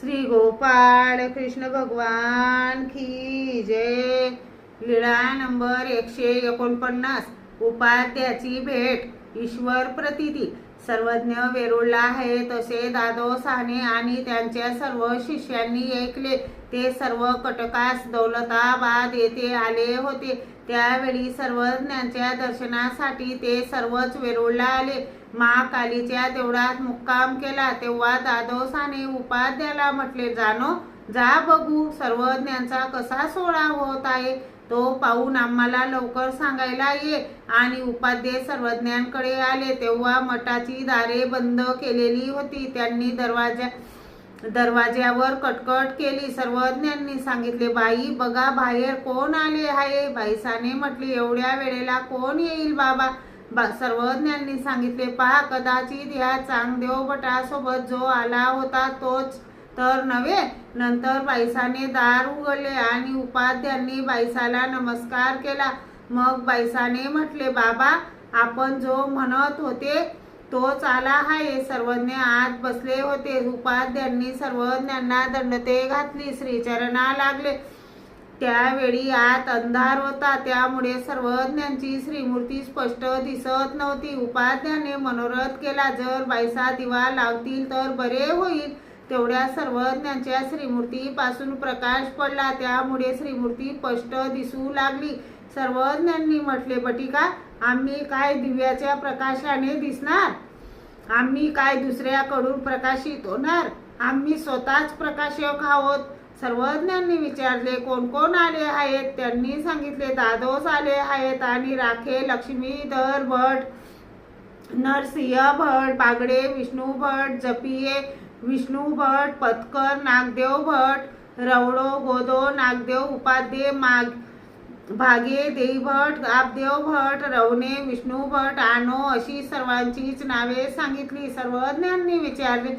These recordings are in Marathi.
श्री गोपाळ कृष्ण भगवान की जय। लीळा नंबर 149। उपाध्याची भेट। ईश्वर प्रतीती। सर्वज्ञ वेरूळला आहे तसे दादो साने आणि त्यांच्या सर्व शिष्यांनी ऐकले। ते सर्व कटकास दौलताबाद येथे आले होते। त्यावेळी सर्वज्ञांच्या दर्शनासाठी ते सर्वच वेरूळला आले। महाकालीच्या देवळात मुक्काम केला तेव्हा दादो साने उपाध्याला म्हटले, जानो, जा बघू सर्वज्ञांचा कसा सोहळा होत आहे, तो पाहून आम्हाला लवकर सांगायला ये। आणि उपाध्ये सर्वज्ञांकडे आले तेव्हा मठाची दारे बंद केलेली होती। त्यांनी दरवाज्यावर कटकट केली। सर्वज्ञांनी सांगितले, बाई बघा बाहेर कोण आले आहे। बाईसाने म्हटले, एवढ्या वेळेला कोण येईल बाबा। सर्वज्ञांनी सांगितले, पहा कदाचित या चांगदेव भटासोबत जो आला होता तोच तर नव्हे। नंतर बाईसाने दार उघडले आणि उपाध्यांनी बाईसाला नमस्कार केला। मग बाईसाने म्हटले, बाबा आपण जो म्हणत होते तोच आला आहे। सर्वज्ञ आत बसले होते। उपाध्यांनी सर्वज्ञांना दंडते घातली, श्रीचरणा लागले। त्यावेळी आत अंधार होता त्यामुळे सर्वज्ञांची श्रीमूर्ती स्पष्ट दिसत नव्हती। उपाध्याने मनोरथ केला, जर बाईसा दिवा लावतील तर बरे होईल। तेवढ्या सर्वज्ञांच्या श्रीमूर्तीपासून प्रकाश पडला, त्यामुळे श्रीमूर्ती स्पष्ट दिसू लागली। सर्वज्ञांनी म्हटले, बटिका आम्ही काय दिव्याच्या प्रकाशाने दिसणार? आम्ही काय दुसऱ्याकडून प्रकाशित होणार? आम्ही स्वतःच प्रकाशक आहोत। सर्वज्ञांनी विचारले, कोण कोण आले आहेत? त्यांनी सांगितले, दादोस आले आहेत आणि राखे, लक्ष्मीधर भट, नरसिंह भट, बागडे विष्णू भट, जपिये विष्णू भट, पत्कर नागदेव भट, रवडो गोदो नागदेव उपाध्ये, भागे देईभट, आपदेव भट, रवणे विष्णू भट, आनो अशी सर्वांचीच नावे सांगितली। सर्वज्ञांनी विचारले,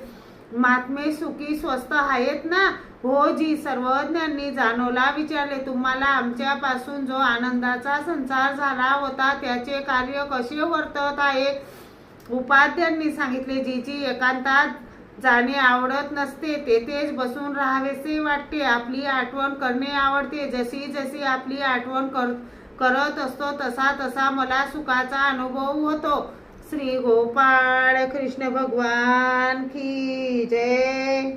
महात्मे सुखी स्वस्थ आहेत ना? हो जी। सर्वज्ञांनी जानोला विचारले, तुम्हाला आमच्यापासून जो आनंदाचा संचार झाला होता त्याचे कार्य कसे वर्तत आहे? उपाध्यांनी सांगितले, जिची एकांतात जाणे आवडत नसते तेथेच बसून राहावेसे वाटते। आपली आठवण करणे आवडते। जशी जशी आपली आठवण करत असतो तसा तसा मला सुखाचा अनुभव होतो। श्री गोपाळ कृष्ण भगवान की जय।